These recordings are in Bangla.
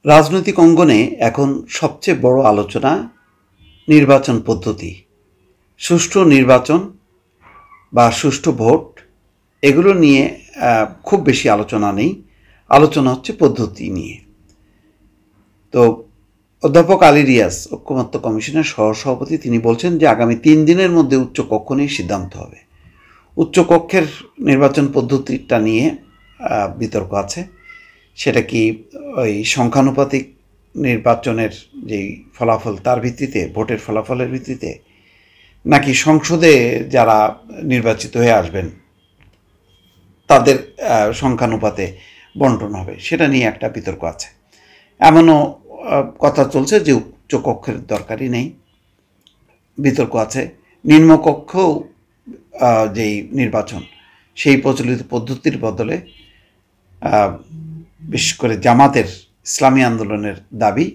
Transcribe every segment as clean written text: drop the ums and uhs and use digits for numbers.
রাজনৈতিক অঙ্গনে এখন সবচেয়ে বড় আলোচনা নির্বাচন পদ্ধতি। সুষ্ঠু নির্বাচন বা সুষ্ঠু ভোট এগুলো নিয়ে খুব বেশি আলোচনা নেই। আলোচনা হচ্ছে পদ্ধতি নিয়ে। তো অধ্যাপক আলী রিয়াজ ঐকমত্য কমিশনের সহসভাপতি, তিনি বলছেন যে আগামী 3 দিনের মধ্যে উচ্চকক্ষ নিয়ে সিদ্ধান্ত হবে। উচ্চকক্ষের নির্বাচন পদ্ধতিটা নিয়ে বিতর্ক আছে। সেটা কি ওই সংখ্যানুপাতিক নির্বাচনের যেই ফলাফল তার ভিত্তিতে, ভোটের ফলাফলের ভিত্তিতে, নাকি সংসদে যারা নির্বাচিত হয়ে আসবেন তাদের সংখ্যানুপাতে বন্টন হবে, সেটা নিয়ে একটা বিতর্ক আছে। এমনও কথা চলছে যে উচ্চকক্ষের দরকারই নেই। বিতর্ক আছে নিম্নকক্ষেও যেই নির্বাচন, সেই প্রচলিত পদ্ধতির বদলে বিশেষ করে জামাতের ইসলামী আন্দোলনের দাবি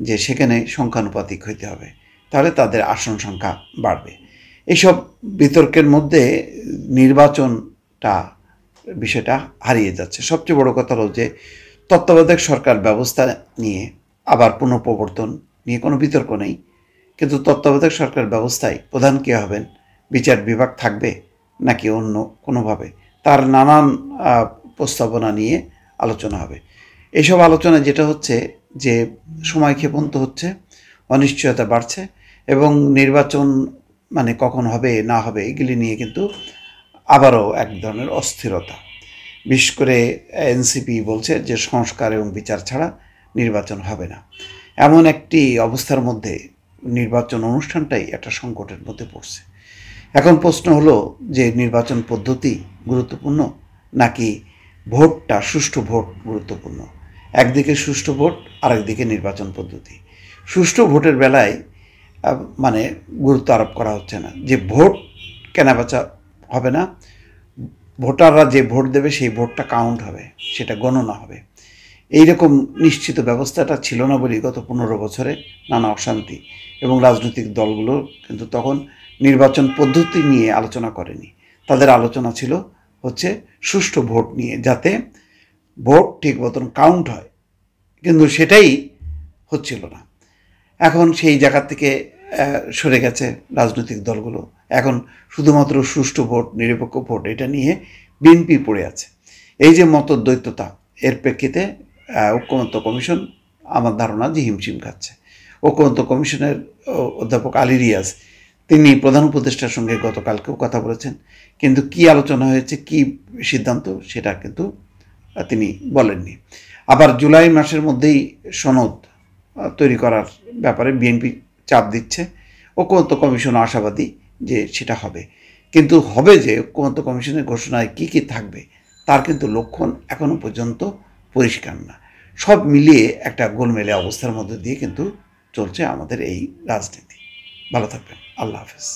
যে সেখানে সংখ্যানুপাতিক হইতে হবে, তাহলে তাদের আসন সংখ্যা বাড়বে। এইসব বিতর্কের মধ্যে নির্বাচনটা বিষয়টা হারিয়ে যাচ্ছে। সবচেয়ে বড় কথা হলো যে তত্ত্বাবধায়ক সরকার ব্যবস্থা নিয়ে আবার পুনঃপ্রবর্তন নিয়ে কোনো বিতর্ক নেই, কিন্তু তত্ত্বাবধায়ক সরকার ব্যবস্থায় প্রধান কে হবেন, বিচার বিভাগ থাকবে নাকি অন্য কোনোভাবে, তার নানান প্রস্তাবনা নিয়ে আলোচনা হবে। এইসব আলোচনা যেটা হচ্ছে যে সময়ক্ষেপণ তো হচ্ছে, অনিশ্চয়তা বাড়ছে, এবং নির্বাচন মানে কখন হবে না হবে এগুলি নিয়ে কিন্তু আবারও এক ধরনের অস্থিরতা। বিশেষ করে এনসিপি বলছে যে সংস্কার এবং বিচার ছাড়া নির্বাচন হবে না। এমন একটি অবস্থার মধ্যে নির্বাচন অনুষ্ঠানটাই একটা সংকটের মধ্যে পড়ছে। এখন প্রশ্ন হলো যে নির্বাচন পদ্ধতি গুরুত্বপূর্ণ নাকি ভোটটা, সুষ্ঠু ভোট গুরুত্বপূর্ণ। একদিকে সুষ্ঠু ভোট, আরেকদিকে নির্বাচন পদ্ধতি। সুষ্ঠু ভোটের বেলায় মানে গুরুত্ব আরোপ করা হচ্ছে না, যে ভোট কেনাবেচা হবে না, ভোটাররা যে ভোট দেবে সেই ভোটটা কাউন্ট হবে, সেটা গণনা হবে। এইরকম নিশ্চিত ব্যবস্থাটা ছিল না বলেই গত 15 বছরে নানা অশান্তি, এবং রাজনৈতিক দলগুলো কিন্তু তখন নির্বাচন পদ্ধতি নিয়ে আলোচনা করেনি। তাদের আলোচনা ছিল হচ্ছে সুষ্ঠু ভোট নিয়ে, যাতে ভোট ঠিক মতন কাউন্ট হয়, কিন্তু সেটাই হচ্ছিল না। এখন সেই জায়গা থেকে সরে গেছে রাজনৈতিক দলগুলো। এখন শুধুমাত্র সুষ্ঠু ভোট, নিরপেক্ষ ভোট, এটা নিয়ে বিএনপি পড়ে আছে। এই যে মতদ্বৈততা, এর প্রেক্ষিতে ঐকমত্য কমিশন আমার ধারণা যে হিমশিম খাচ্ছে। ঐকমত্য কমিশনের অধ্যাপক আলী রিয়াজ, তিনি প্রধান উপদেষ্টার সঙ্গে গতকালকেও কথা বলেছেন, কিন্তু কি আলোচনা হয়েছে, কি সিদ্ধান্ত, সেটা কিন্তু তিনি বলেননি। আবার জুলাই মাসের মধ্যেই সনদ তৈরি করার ব্যাপারে বিএনপি চাপ দিচ্ছে। ঐকমত্য কমিশন আশাবাদী যে সেটা হবে, কিন্তু হবে যে ঐকমত্য কমিশনের ঘোষণায় কী কী থাকবে তার কিন্তু লক্ষণ এখনও পর্যন্ত পরিষ্কার না। সব মিলিয়ে একটা গোলমেলে অবস্থার মধ্যে দিয়ে কিন্তু চলছে আমাদের এই রাজনীতি। ভালো থাকবেন। আল্লাহ হাফেজ।